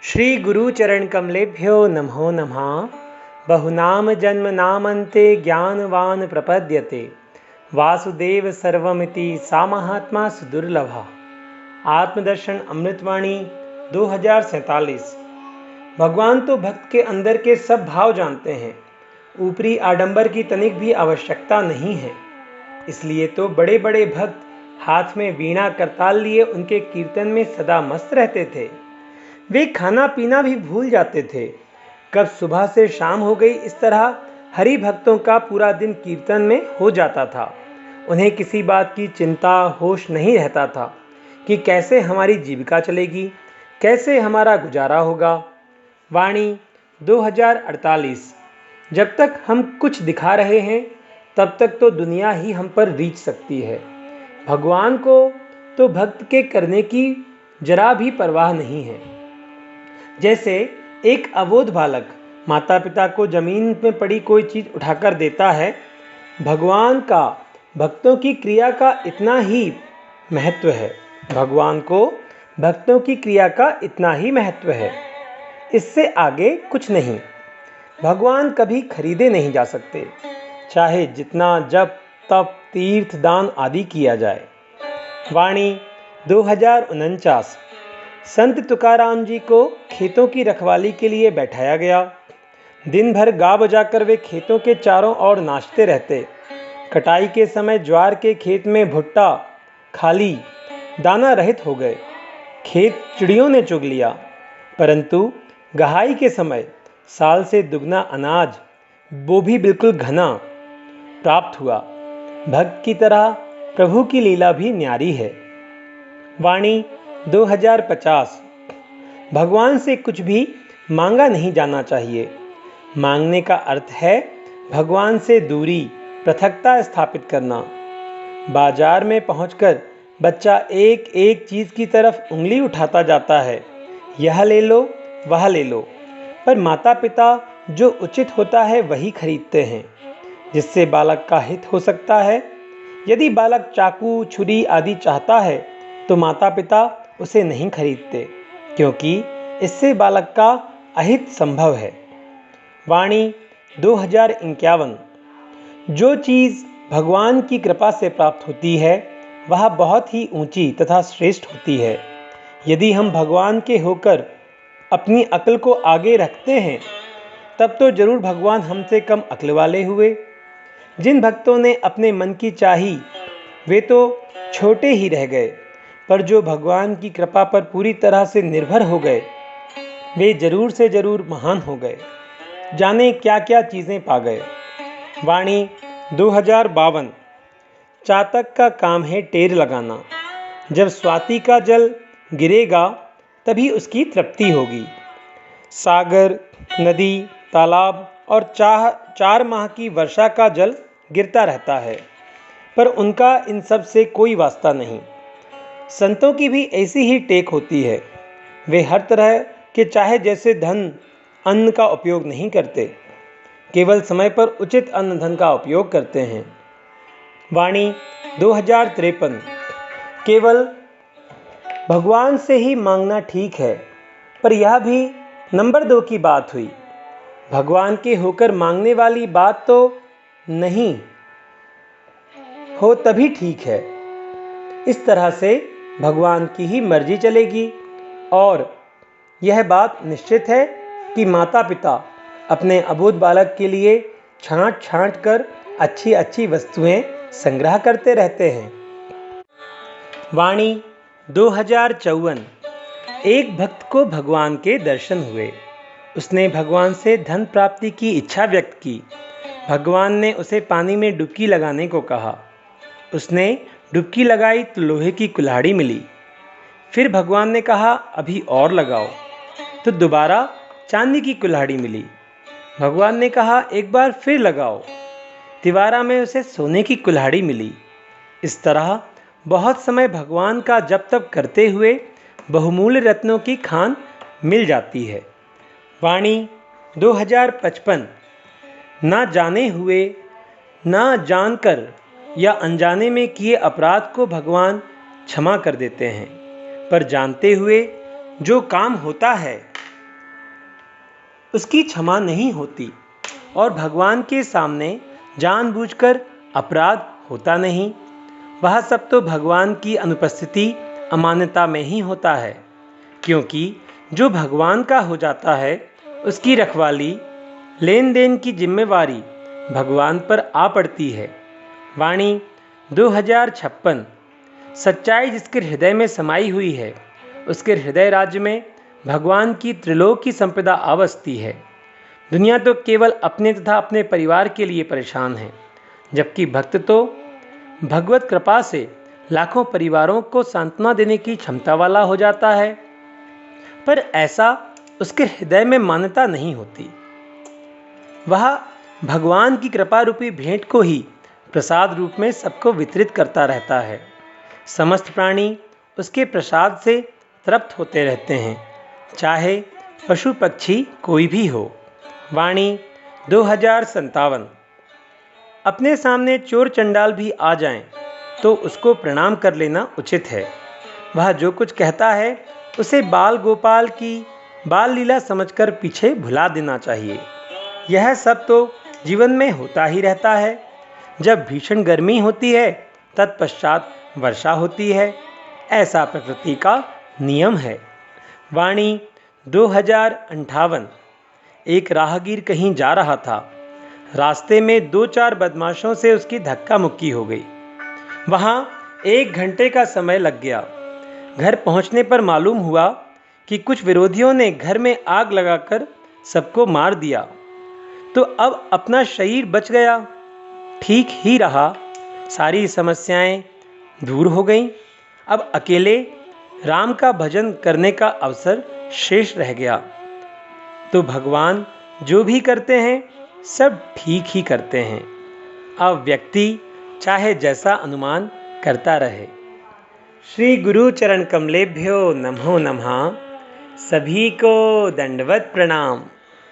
श्री गुरुचरण कमलेभ्यो नमो नमः। बहुनाम जन्म नामन्ते ज्ञानवान प्रपद्यते वासुदेव सर्वमिति सा महात्मा सुदुर्लभा। आत्मदर्शन अमृतवाणी 2047। भगवान तो भक्त के अंदर के सब भाव जानते हैं, ऊपरी आडंबर की तनिक भी आवश्यकता नहीं है। इसलिए तो बड़े बड़े भक्त हाथ में वीणा करताल लिए उनके कीर्तन में सदा मस्त रहते थे। वे खाना पीना भी भूल जाते थे। कब सुबह से शाम हो गई, इस तरह हरि भक्तों का पूरा दिन कीर्तन में हो जाता था। उन्हें किसी बात की चिंता होश नहीं रहता था कि कैसे हमारी जीविका चलेगी, कैसे हमारा गुजारा होगा। वाणी 2048। जब तक हम कुछ दिखा रहे हैं तब तक तो दुनिया ही हम पर रीझ सकती है। भगवान को तो भक्त के करने की जरा भी परवाह नहीं है। जैसे एक अबोध बालक माता पिता को जमीन में पड़ी कोई चीज़ उठाकर देता है, भगवान का भक्तों की क्रिया का इतना ही महत्व है। भगवान को भक्तों की क्रिया का इतना ही महत्व है, इससे आगे कुछ नहीं। भगवान कभी खरीदे नहीं जा सकते, चाहे जितना जप तप तीर्थ दान आदि किया जाए। वाणी 2049। संत तुकाराम जी को खेतों की रखवाली के लिए बैठाया गया। दिन भर गा बजाकर वे खेतों के चारों ओर नाचते रहते। कटाई के समय ज्वार के खेत में भुट्टा खाली दाना रहित हो गए, खेत चिड़ियों ने चुग लिया। परंतु गहाई के समय साल से दुगना अनाज, वो भी बिल्कुल घना, प्राप्त हुआ। भक्त की तरह प्रभु की लीला भी न्यारी है। वाणी 2050। भगवान से कुछ भी मांगा नहीं जाना चाहिए। मांगने का अर्थ है भगवान से दूरी, पृथकता स्थापित करना। बाजार में पहुंचकर बच्चा एक एक चीज़ की तरफ उंगली उठाता जाता है, यह ले लो वह ले लो, पर माता पिता जो उचित होता है वही खरीदते हैं, जिससे बालक का हित हो सकता है। यदि बालक चाकू छुरी आदि चाहता है तो माता पिता उसे नहीं खरीदते, क्योंकि इससे बालक का अहित संभव है। वाणी 2051। जो चीज़ भगवान की कृपा से प्राप्त होती है वह बहुत ही ऊंची तथा श्रेष्ठ होती है। यदि हम भगवान के होकर अपनी अक्ल को आगे रखते हैं तब तो जरूर भगवान हमसे कम अक्ल वाले हुए। जिन भक्तों ने अपने मन की चाही वे तो छोटे ही रह गए, पर जो भगवान की कृपा पर पूरी तरह से निर्भर हो गए वे जरूर से जरूर महान हो गए, जाने क्या क्या चीज़ें पा गए। वाणी 2052। चातक का काम है टेर लगाना। जब स्वाति का जल गिरेगा तभी उसकी तृप्ति होगी। सागर, नदी, तालाब और 4 माह की वर्षा का जल गिरता रहता है, पर उनका इन सब से कोई वास्ता नहीं। संतों की भी ऐसी ही टेक होती है। वे हर तरह के चाहे जैसे धन अन्न का उपयोग नहीं करते, केवल समय पर उचित अन्न धन का उपयोग करते हैं। वाणी 2053। केवल भगवान से ही मांगना ठीक है, पर यह भी नंबर 2 की बात हुई। भगवान के होकर मांगने वाली बात तो नहीं हो तभी ठीक है। इस तरह से भगवान की ही मर्जी चलेगी। और यह बात निश्चित है कि माता पिता अपने अबोध बालक के लिए छांट छांट कर अच्छी अच्छी वस्तुएं संग्रह करते रहते हैं। वाणी 2054। एक भक्त को भगवान के दर्शन हुए। उसने भगवान से धन प्राप्ति की इच्छा व्यक्त की। भगवान ने उसे पानी में डुबकी लगाने को कहा। उसने डुबकी लगाई तो लोहे की कुल्हाड़ी मिली। फिर भगवान ने कहा अभी और लगाओ, तो दोबारा चांदी की कुल्हाड़ी मिली। भगवान ने कहा एक बार फिर लगाओ, तिवारा में उसे सोने की कुल्हाड़ी मिली। इस तरह बहुत समय भगवान का जप तप करते हुए बहुमूल्य रत्नों की खान मिल जाती है। वाणी 2055। ना जाने हुए, ना जानकर या अनजाने में किए अपराध को भगवान क्षमा कर देते हैं, पर जानते हुए जो काम होता है उसकी क्षमा नहीं होती और भगवान के सामने जानबूझकर अपराध होता नहीं। वह सब तो भगवान की अनुपस्थिति अमान्यता में ही होता है, क्योंकि जो भगवान का हो जाता है उसकी रखवाली, लेन देन की जिम्मेवारी भगवान पर आ पड़ती है। वाणी 2056। सच्चाई जिसके हृदय में समाई हुई है, उसके हृदय राज्य में भगवान की त्रिलोक की संपदा आवसती है। दुनिया तो केवल अपने तथा अपने परिवार के लिए परेशान है, जबकि भक्त तो भगवत कृपा से लाखों परिवारों को सांत्वना देने की क्षमता वाला हो जाता है। पर ऐसा उसके हृदय में मान्यता नहीं होती। वह भगवान की कृपा रूपी भेंट को ही प्रसाद रूप में सबको वितरित करता रहता है। समस्त प्राणी उसके प्रसाद से तृप्त होते रहते हैं, चाहे पशु पक्षी कोई भी हो। वाणी 2057। अपने सामने चोर चंडाल भी आ जाएं तो उसको प्रणाम कर लेना उचित है। वह जो कुछ कहता है उसे बाल गोपाल की बाल लीला समझकर पीछे भुला देना चाहिए। यह सब तो जीवन में होता ही रहता है। जब भीषण गर्मी होती है तत्पश्चात वर्षा होती है, ऐसा प्रकृति का नियम है। वाणी 2058। एक राहगीर कहीं जा रहा था। रास्ते में 2-4 बदमाशों से उसकी धक्का मुक्की हो गई। वहाँ 1 घंटे का समय लग गया। घर पहुँचने पर मालूम हुआ कि कुछ विरोधियों ने घर में आग लगाकर सबको मार दिया, तो अब अपना शरीर बच गया। ठीक ही रहा, सारी समस्याएं दूर हो गईं। अब अकेले राम का भजन करने का अवसर शेष रह गया। तो भगवान जो भी करते हैं सब ठीक ही करते हैं। अब व्यक्ति चाहे जैसा अनुमान करता रहे। श्री गुरु चरण कमलेभ्यो नमो नमः। सभी को दंडवत प्रणाम।